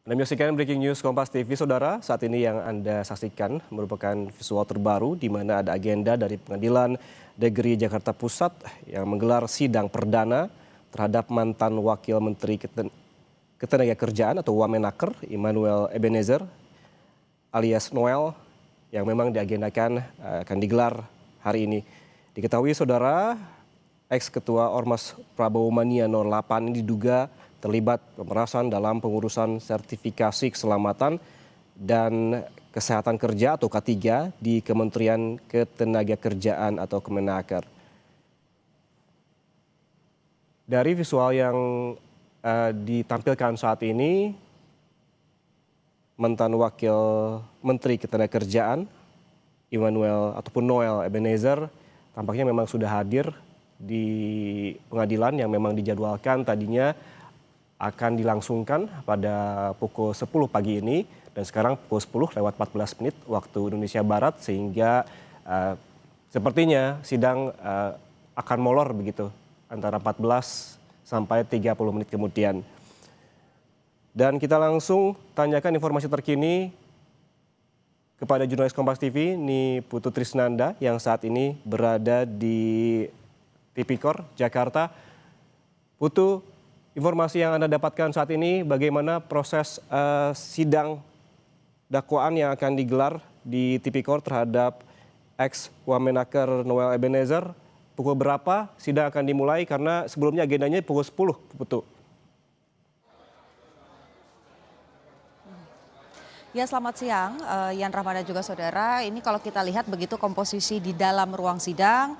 Anda menyaksikan Breaking News Kompas TV, Saudara. Saat ini yang Anda saksikan merupakan visual terbaru di mana ada agenda dari Pengadilan Negeri Jakarta Pusat yang menggelar sidang perdana terhadap mantan Wakil Menteri Ketenagakerjaan atau Wamenaker Immanuel Ebenezer alias Noel yang memang diagendakan akan digelar hari ini. Diketahui, Saudara, ex-ketua Ormas Prabowo Mania 08 ini diduga terlibat pemerasan dalam pengurusan sertifikasi keselamatan dan kesehatan kerja atau K3 di Kementerian Ketenagakerjaan atau Kemenaker. Dari visual yang ditampilkan saat ini, mantan Wakil Menteri Ketenagakerjaan Immanuel ataupun Noel Ebenezer tampaknya memang sudah hadir di pengadilan yang memang dijadwalkan tadinya akan dilangsungkan pada pukul 10 pagi ini dan sekarang pukul 10 lewat 14 menit waktu Indonesia Barat, sehingga sepertinya sidang akan molor begitu antara 14 sampai 30 menit kemudian. Dan kita langsung tanyakan informasi terkini kepada jurnalis Kompas TV, ini Putu Trisnanda yang saat ini berada di Tipikor, Jakarta. Putu, informasi yang Anda dapatkan saat ini, bagaimana proses sidang dakwaan yang akan digelar di Tipikor terhadap ex-Wamenaker Noel Ebenezer? Pukul berapa sidang akan dimulai? Karena sebelumnya agendanya pukul 10, Putu. Ya, selamat siang, Yan Rahman dan juga saudara. Ini kalau kita lihat begitu komposisi di dalam ruang sidang,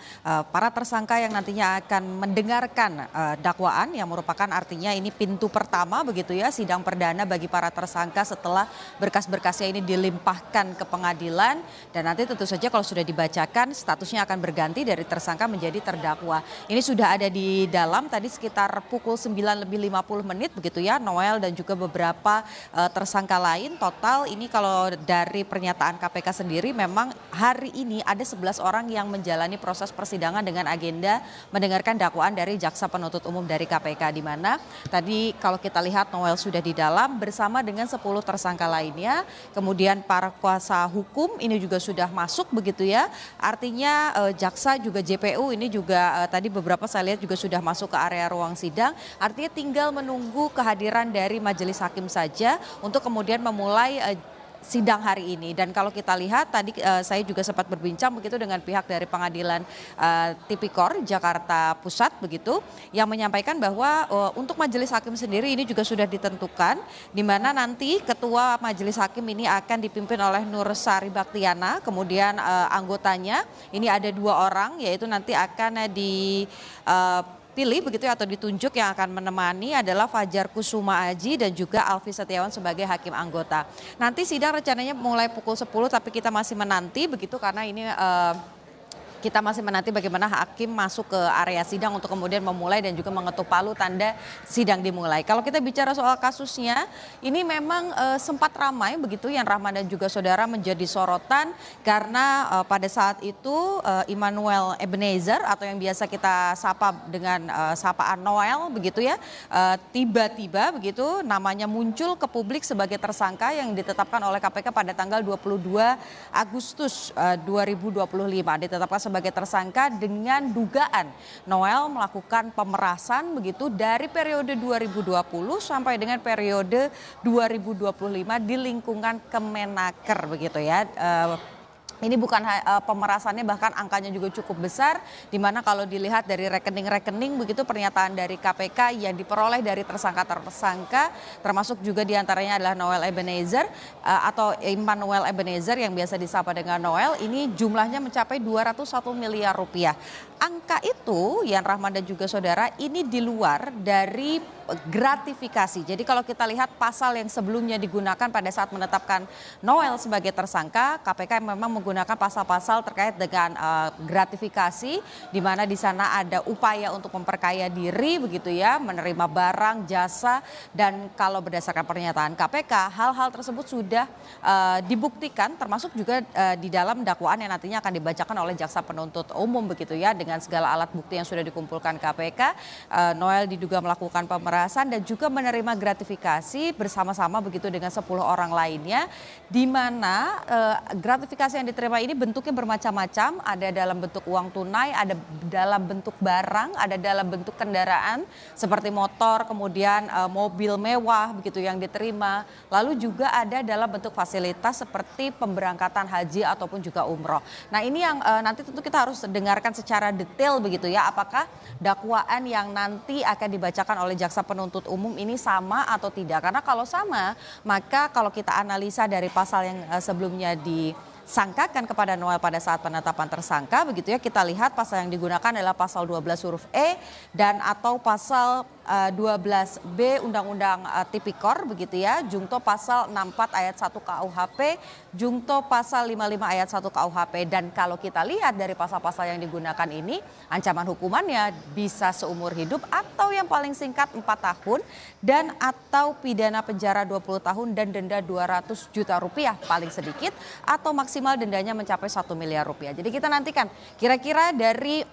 para tersangka yang nantinya akan mendengarkan dakwaan yang merupakan artinya ini pintu pertama begitu ya, sidang perdana bagi para tersangka setelah berkas-berkasnya ini dilimpahkan ke pengadilan. Dan nanti tentu saja kalau sudah dibacakan statusnya akan berganti dari tersangka menjadi terdakwa. Ini sudah ada di dalam tadi sekitar pukul 9 lebih 50 menit begitu ya, Noel dan juga beberapa tersangka lain. Total ini kalau dari pernyataan KPK sendiri memang hari ini ada 11 orang yang menjalani proses persidangan dengan agenda mendengarkan dakwaan dari Jaksa Penuntut Umum dari KPK, di mana tadi kalau kita lihat Noel sudah di dalam bersama dengan 10 tersangka lainnya. Kemudian para kuasa hukum ini juga sudah masuk begitu ya. Artinya jaksa juga JPU ini juga tadi beberapa saya lihat juga sudah masuk ke area ruang sidang. Artinya tinggal menunggu kehadiran dari majelis hakim saja untuk kemudian memulai sidang hari ini. Dan kalau kita lihat tadi saya juga sempat berbincang begitu dengan pihak dari Pengadilan Tipikor Jakarta Pusat begitu, yang menyampaikan bahwa untuk majelis hakim sendiri ini juga sudah ditentukan, di mana nanti ketua majelis hakim ini akan dipimpin oleh Nur Sari Baktiana, kemudian anggotanya ini ada 2 orang, yaitu nanti akan pilih begitu ya, atau ditunjuk yang akan menemani adalah Fajar Kusuma Aji dan juga Alfi Setiawan sebagai hakim anggota. Nanti sidang rencananya mulai pukul 10 tapi kita masih menanti begitu karena ini kita masih menanti bagaimana hakim masuk ke area sidang untuk kemudian memulai dan juga mengetuk palu tanda sidang dimulai. Kalau kita bicara soal kasusnya, ini memang sempat ramai begitu Yan Rahman dan juga saudara, menjadi sorotan karena pada saat itu Immanuel Ebenezer atau yang biasa kita sapa dengan sapaan Noel begitu ya, tiba-tiba begitu namanya muncul ke publik sebagai tersangka yang ditetapkan oleh KPK pada tanggal 22 Agustus 2025. Ditetapkan sebagai tersangka dengan dugaan Noel melakukan pemerasan begitu dari periode 2020 sampai dengan periode 2025 di lingkungan Kemenaker begitu ya. Ini bukan pemerasannya, bahkan angkanya juga cukup besar, di mana kalau dilihat dari rekening-rekening begitu pernyataan dari KPK yang diperoleh dari tersangka-tersangka, termasuk juga diantaranya adalah Noel Ebenezer atau Immanuel Ebenezer yang biasa disapa dengan Noel, ini jumlahnya mencapai 201 miliar rupiah. Angka itu, Yan Rahman dan juga saudara, ini di luar dari gratifikasi. Jadi kalau kita lihat pasal yang sebelumnya digunakan pada saat menetapkan Noel sebagai tersangka, KPK memang menggunakan pasal-pasal terkait dengan gratifikasi, di mana di sana ada upaya untuk memperkaya diri begitu ya, menerima barang, jasa, dan kalau berdasarkan pernyataan KPK, hal-hal tersebut sudah dibuktikan, termasuk juga di dalam dakwaan yang nantinya akan dibacakan oleh Jaksa Penuntut Umum begitu ya, dengan segala alat bukti yang sudah dikumpulkan KPK. Noel diduga melakukan pemerasan pemberasan dan juga menerima gratifikasi bersama-sama begitu dengan 10 orang lainnya, di mana gratifikasi yang diterima ini bentuknya bermacam-macam, ada dalam bentuk uang tunai, ada dalam bentuk barang, ada dalam bentuk kendaraan seperti motor, kemudian mobil mewah begitu yang diterima, lalu juga ada dalam bentuk fasilitas seperti pemberangkatan haji ataupun juga umroh. Nah ini yang nanti tentu kita harus dengarkan secara detail begitu ya, apakah dakwaan yang nanti akan dibacakan oleh jaksa penuntut umum ini sama atau tidak. Karena kalau sama, maka kalau kita analisa dari pasal yang sebelumnya disangkakan kepada Noel pada saat penetapan tersangka begitu ya, kita lihat pasal yang digunakan adalah pasal 12 huruf E dan atau pasal 12B Undang-Undang Tipikor begitu ya, jungto pasal 64 ayat 1 KUHP, jungto pasal 55 ayat 1 KUHP, dan kalau kita lihat dari pasal-pasal yang digunakan ini ancaman hukumannya bisa seumur hidup atau yang paling singkat 4 tahun dan atau pidana penjara 20 tahun dan denda 200 juta rupiah paling sedikit atau maksimal dendanya mencapai 1 miliar rupiah. Jadi kita nantikan kira-kira dari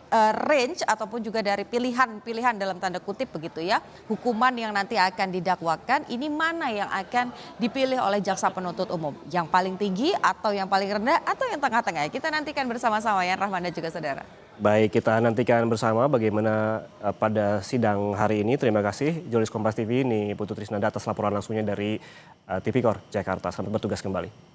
range ataupun juga dari pilihan dalam tanda kutip begitu ya, hukuman yang nanti akan didakwakan ini mana yang akan dipilih oleh jaksa penuntut umum, yang paling tinggi atau yang paling rendah atau yang tengah-tengah. Kita nantikan bersama-sama ya, Rahman dan juga saudara. Baik, kita nantikan bersama bagaimana pada sidang hari ini. Terima kasih jurnalis Kompas TV ini Putu Trisnanda atas laporan langsungnya dari Tipikor Jakarta. Selamat bertugas kembali.